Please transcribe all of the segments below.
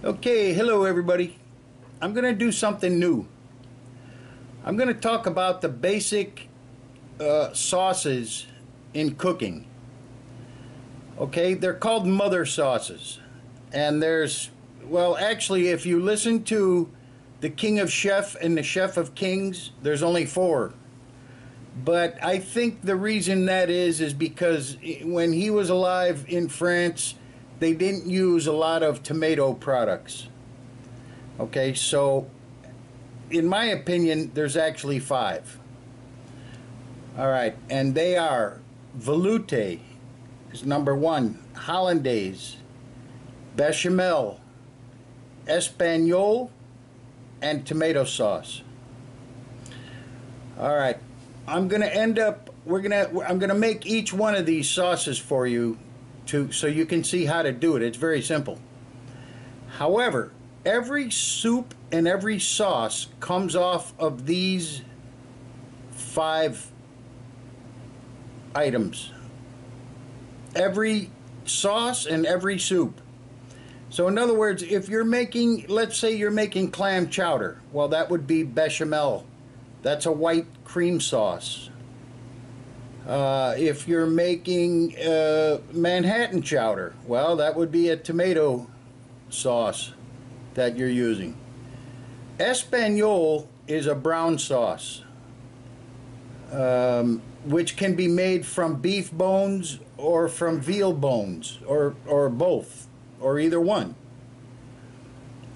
Okay, hello everybody. I'm going to do something new. I'm going to talk about the basic sauces in cooking. Okay, they're called mother sauces. And well, actually, if you listen to the King of Chef and the Chef of Kings, there's only four. But I think the reason that is because when he was alive in France, they didn't use a lot of tomato products. Okay, so in my opinion, there's actually five. All right, and they are Veloute is number one, Hollandaise, Bechamel, Espagnole, and tomato sauce. All right, I'm gonna make each one of these sauces for you so you can see how to do it. It's very simple. However, every soup and every sauce comes off of these five items. Every sauce and every soup. So in other words, if you're making, let's say you're making clam chowder, well, that would be bechamel. That's a white cream sauce. If you're making Manhattan chowder, well, that would be a tomato sauce that you're using. Espagnole is a brown sauce, which can be made from beef bones or from veal bones, or both, or either one.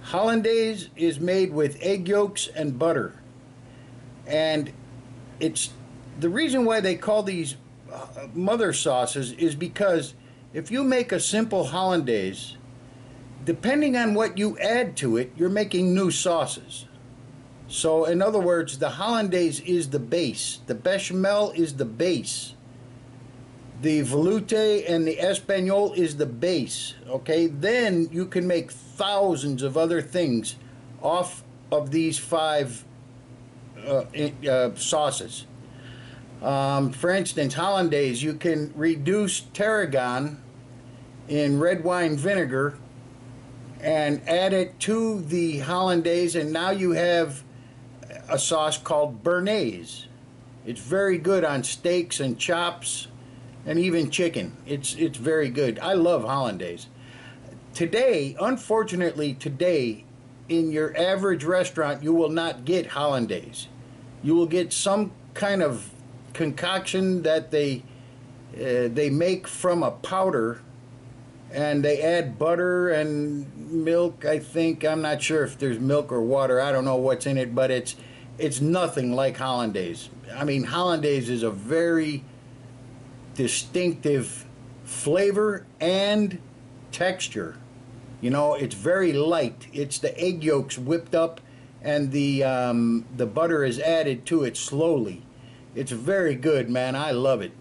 Hollandaise is made with egg yolks and butter. And it's the reason why they call these mother sauces is because if you make a simple Hollandaise, depending on what you add to it, you're making new sauces. So in other words, the Hollandaise is the base. The bechamel is the base. The veloute and the espagnole is the base. Okay, then you can make thousands of other things off of these five sauces. For instance, Hollandaise, you can reduce tarragon in red wine vinegar and add it to the Hollandaise, and now you have a sauce called Béarnaise. It's very good on steaks and chops and even chicken. It's very good. I love Hollandaise. Today, unfortunately today, in your average restaurant, you will not get Hollandaise. You will get some kind of concoction that they make from a powder, and they add butter and milk, I think. I'm not sure if there's milk or water. I don't know what's in it, but it's nothing like Hollandaise. I mean, Hollandaise is a very distinctive flavor and texture. You know, it's very light. It's the egg yolks whipped up, and the butter is added to it slowly. It's very good, man. I love it.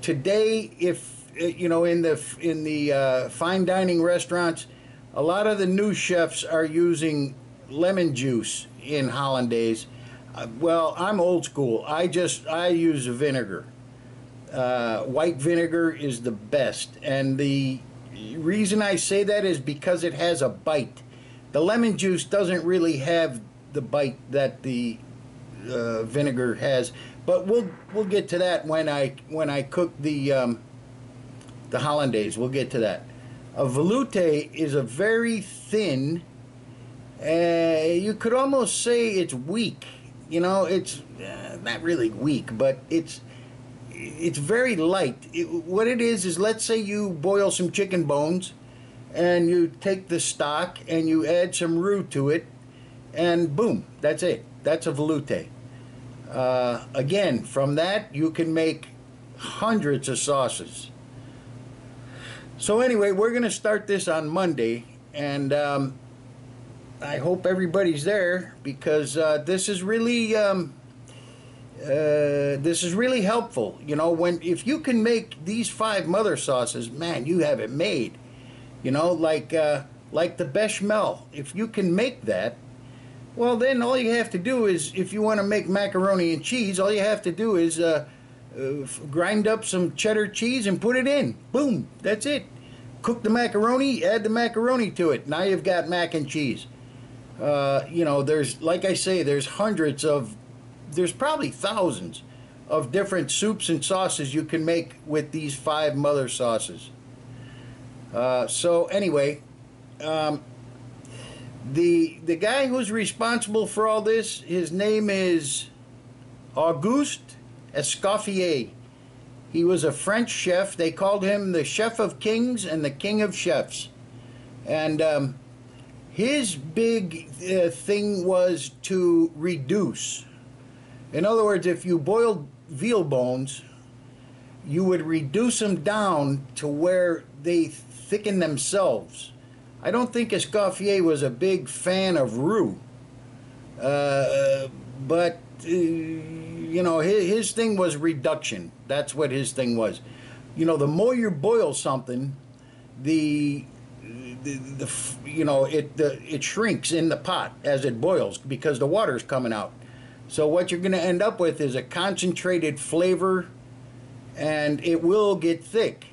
Today, if you know, in the fine dining restaurants, a lot of the new chefs are using lemon juice in Hollandaise. Well, I'm old school. I use vinegar. White vinegar is the best, and the reason I say that is because it has a bite. The lemon juice doesn't really have the bite that the vinegar has, but we'll get to that when I cook the Hollandaise. We'll get to that. A veloute is a very thin. You could almost say it's weak. You know, it's not really weak, but it's very light. What it is let's say you boil some chicken bones, and you take the stock and you add some roux to it, and boom, that's it. That's a veloute. Again, from that you can make hundreds of sauces. So anyway, we're going to start this on Monday, and I hope everybody's there, because this is really helpful. You know, if you can make these five mother sauces, man, you have it made. You know, like the bechamel. If you can make that, well, then all you have to do is, if you want to make macaroni and cheese, all you have to do is grind up some cheddar cheese and put it in. Boom, that's it. cook the macaroni, add the macaroni to it. Now you've got mac and cheese. You know, there's, like I say, there's probably thousands of different soups and sauces you can make with these 5 mother sauces. So anyway, the guy who's responsible for all this, his name is Auguste Escoffier. He was a French chef. They called him the Chef of Kings and the King of Chefs. And his big thing was to reduce. In other words, if you boiled veal bones, you would reduce them down to where they thicken themselves. I don't think Escoffier was a big fan of roux. But you know, his thing was reduction. That's what his thing was. You know, the more you boil something, you know, it shrinks in the pot as it boils because the water's coming out. So what you're going to end up with is a concentrated flavor, and it will get thick,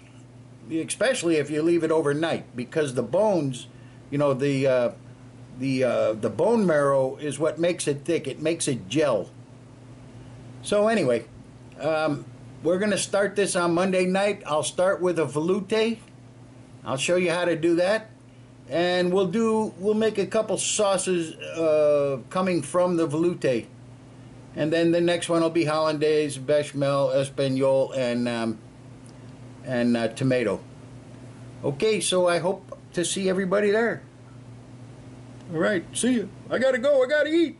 especially if you leave it overnight, because the bones, you know, the bone marrow is what makes it thick. It makes it gel. So anyway, we're going to start this on Monday night. I'll start with a veloute. I'll show you how to do that, and we'll make a couple sauces coming from the veloute, and then the next one will be Hollandaise, bechamel, espagnole, and tomato. Okay, so I hope to see everybody there. All right, see you. I gotta go. I gotta eat.